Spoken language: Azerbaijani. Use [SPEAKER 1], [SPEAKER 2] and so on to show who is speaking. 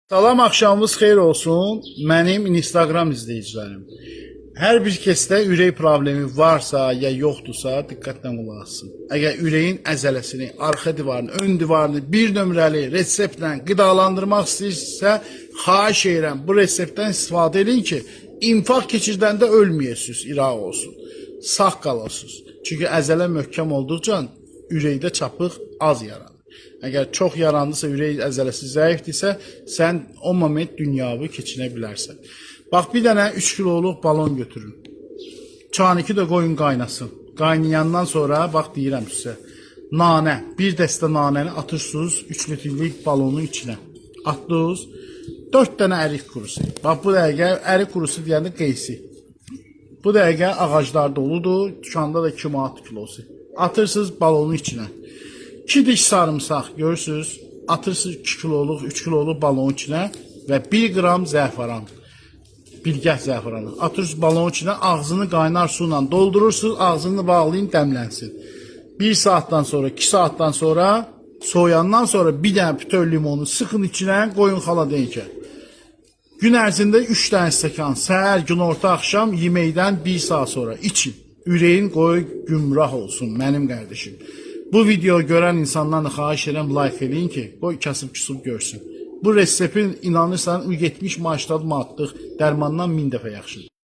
[SPEAKER 1] Salam, axşamınız xeyir olsun. Mənim Instagram izləyicilərim. Hər bir kəsdə ürək problemi varsa ya yoxdursa diqqətlə qulaq asın. Əgər ürəyin əzələsini, arxa divarını, ön divarını bir nömrəli reseptlə qidalandırmaq istəyirsə, xahiş edirəm bu reseptdən istifadə edin ki, infarkt keçirdəndə ölməyəsiniz, iraq olsun. Sağ qalasınız. Çünki əzələ möhkəm olduqca ürəkdə çapıq az yaranır. Əgər çox yarandısa, ürək əzələsi zəifdirsə, sən o moment dünyavı keçinə bilərsən. Bax, bir dənə 3 kiloluq balon götürün. Çaniki də qoyun qaynasın. Qaynayandan sonra, bax deyirəm sizə, nanə, bir dəstə nanəni atırsınız 3 litrlik balonun içinə. Atdınız, 4 dənə ərik kurusu. Bax, bu dəqiqə ərik kurusu deyəndə qeysi. Bu dəqiqə ağaclar doludur, dükkanda da 2 manat kilosu. Atırsınız balonun içinə. 2 diş sarımsaq görürsünüz, atırsınız 2 kiloluq, 3 kiloluq balonun içinə və 1 qram zəfəran, bilgəh zəfəranı. Atırsınız balonun içinə, ağzını qaynar su ilə doldurursunuz, ağzını bağlayın, dəmlənsin. 1 saatdan sonra, 2 saatdan sonra, soğuyandan sonra bir dənə bütöv limonu sıxın içinə, qoyun xaladenkə. Gün ərzində 3 dənə stəkan, səhər, günorta, axşam, yeməkdən 1 saat sonra için. Ürəyin qoy gümrah olsun, mənim qardaşım. Bu video görən insanlarla xahiş edirəm, like edin ki, qoy kasıb-küsub görsün. Bu reseptin inanırsan 70 maaşdan manatlıq dərmandan 1000 dəfə yaxşıdır.